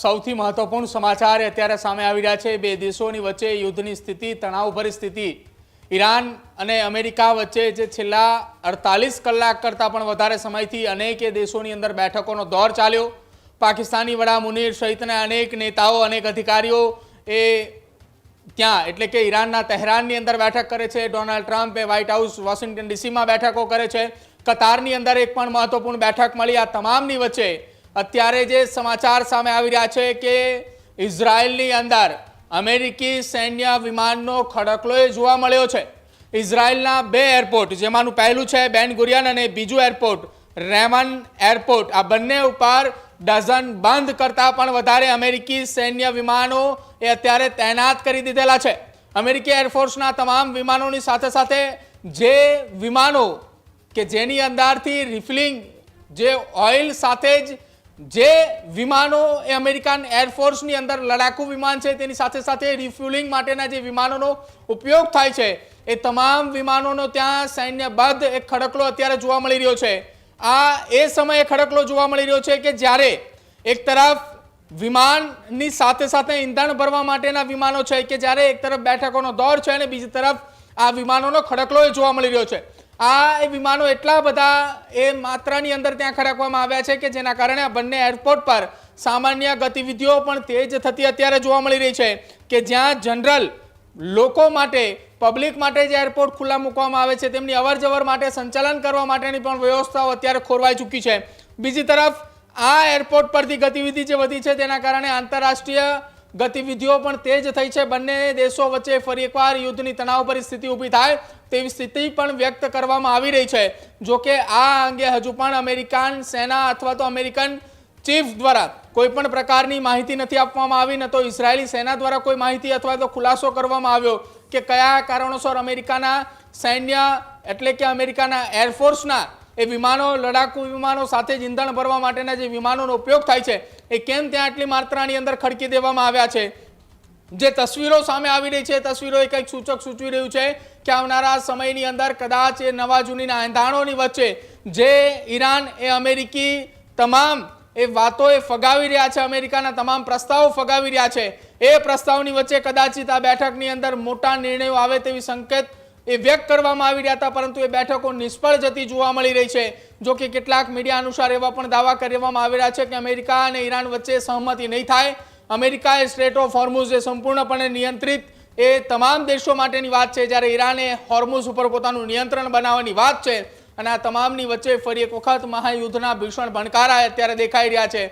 સૌથી મહત્વપૂર્ણ સમાચાર અત્યારે સામે આવી રહ્યા છે। બે દેશોની વચ્ચે યુદ્ધની સ્થિતિ, તણાવભરી સ્થિતિ, ઈરાન અને અમેરિકા વચ્ચે જે છેલ્લા 48 કલાક કરતાં પણ વધારે સમયથી અનેક દેશોની અંદર બેઠકોનો દોર ચાલ્યો। પાકિસ્તાની વડા મુનીર સહિતના અનેક નેતાઓ, અનેક અધિકારીઓ એ ત્યાં એટલે કે ઈરાનના તહેરાનની અંદર બેઠક કરે છે। ડોનાલ્ડ ટ્રમ્પ એ વ્હાઇટ હાઉસ વોશિંગ્ટન ડીસીમાં બેઠકો કરે છે। કતારની અંદર એક પણ મહત્વપૂર્ણ બેઠક મળી। આ તમામની વચ્ચે અત્યારે જે સમાચાર સામે આવી રહ્યા છે કે ઇઝરાયલની અંદર અમેરિકી સૈન્ય વિમાનનો ખડકલો જોવા મળ્યો છે। ઇઝરાયલના બે એરપોર્ટ, જેમાંનું પહેલું છે બેન ગુરિયન અને બીજું એરપોર્ટ રેમન એરપોર્ટ, આ બંને ઉપર ડઝન બંધ કરતાં પણ વધારે અમેરિકી સૈન્ય વિમાનો એ અત્યારે તૈનાત કરી દીધેલા છે। અમેરિકી એરફોર્સના તમામ વિમાનોની સાથે સાથે જે વિમાનો કે જેની અંદરથી રિફિલિંગ જે ઓઇલ સાથે જ જે વિમાનો એ અમેરિકન એરફોર્સની અંદર લડાકુ વિમાન છે તેની સાથે સાથે રિફ્યુલિંગ માટેના જે વિમાનોનો ઉપયોગ થાય છે એ તમામ વિમાનોનો ત્યાં સૈન્યબદ્ધ એક ખડકલો અત્યારે જોવા મળી રહ્યો છે। આ એ સમયે ખડકલો જોવા મળી રહ્યો છે કે જ્યારે એક તરફ વિમાનની સાથે સાથે ઈંધણ ભરવા માટેના વિમાનો છે કે જ્યારે એક તરફ બેઠકોનો દોર છે અને બીજી તરફ આ વિમાનોનો ખડકલો જોવા મળી રહ્યો છે। આ વિમાનો એટલા બધા એ માત્રાની અંદર ત્યાં ખડકવામાં આવ્યા છે કે જેના કારણે આ બંને એરપોર્ટ પર સામાન્ય ગતિવિધિઓ પણ તેજ થતી અત્યારે જોવા મળી રહી છે કે જ્યાં જનરલ લોકો માટે, પબ્લિક માટે જે એરપોર્ટ ખુલ્લા મૂકવામાં આવે છે તેમની અવરજવર માટે સંચાલન કરવા માટેની પણ વ્યવસ્થાઓ અત્યારે ખોરવાઈ ચૂકી છે। બીજી તરફ આ એરપોર્ટ પરથી ગતિવિધિ જે વધી છે તેના કારણે આંતરરાષ્ટ્રીય ગતિવિધિઓ પણ તેજ થઈ છે। બંને દેશો વચ્ચે ફરી એકવાર યુદ્ધની તણાવ પરિસ્થિતિ ઊભી થાય તેવી સ્થિતિ પણ વ્યક્ત કરવામાં આવી રહી છે। જો કે આ અંગે હજુ પણ અમેરિકન સેના અથવા તો અમેરિકન ચીફ દ્વારા કોઈ પણ પ્રકારની માહિતી નથી આપવામાં આવી, ન તો ઇઝરાયેલી સેના દ્વારા કોઈ માહિતી અથવા તો ખુલાસો કરવામાં આવ્યો કે કયા કારણોસર અમેરિકાના સૈન્ય એટલે કે અમેરિકાના એરફોર્સના એ વિમાનો, લડાકુ વિમાનો સાથે જ ઈંધણ ભરવા માટેના જે વિમાનોનો ઉપયોગ થાય છે એ કેમ ત્યાં આટલી માત્રાની અંદર ખડકી દેવામાં આવ્યા છે। જે તસવીરો સામે આવી રહી છે તસવીરો એ કંઈક સૂચક સૂચવી રહ્યું છે કે આવનારા સમયની અંદર કદાચ એ નવા જૂનીના એંધાણોની વચ્ચે જે ઈરાન એ અમેરિકી તમામ એ વાતો એ ફગાવી રહ્યા છે, અમેરિકાના તમામ પ્રસ્તાવો ફગાવી રહ્યા છે, એ પ્રસ્તાવની વચ્ચે કદાચિત આ બેઠકની અંદર મોટા નિર્ણયો આવે તેવી સંકેત એ વ્યક્ત કરવામાં આવી રહ્યા હતા, પરંતુ એ બેઠકો નિષ્ફળ જતી જોવા મળી રહી છે। જો કે કેટલાક મીડિયા અનુસાર એવા પણ દાવા કરવામાં આવી રહ્યા છે કે અમેરિકા અને ઈરાન વચ્ચે સહમતિ નહીં થાય। અમેરિકાએ સ્ટ્રેટ ઓફ હોર્મુઝ એ સંપૂર્ણપણે નિયંત્રિત એ તમામ દેશો માટેની વાત છે, જ્યારે ઈરાને હોર્મુઝ ઉપર પોતાનું નિયંત્રણ બનાવવાની વાત છે। અને આ તમામની વચ્ચે ફરી એક વખત મહાયુદ્ધના ભીષણ ભણકારા અત્યારે દેખાઈ રહ્યા છે।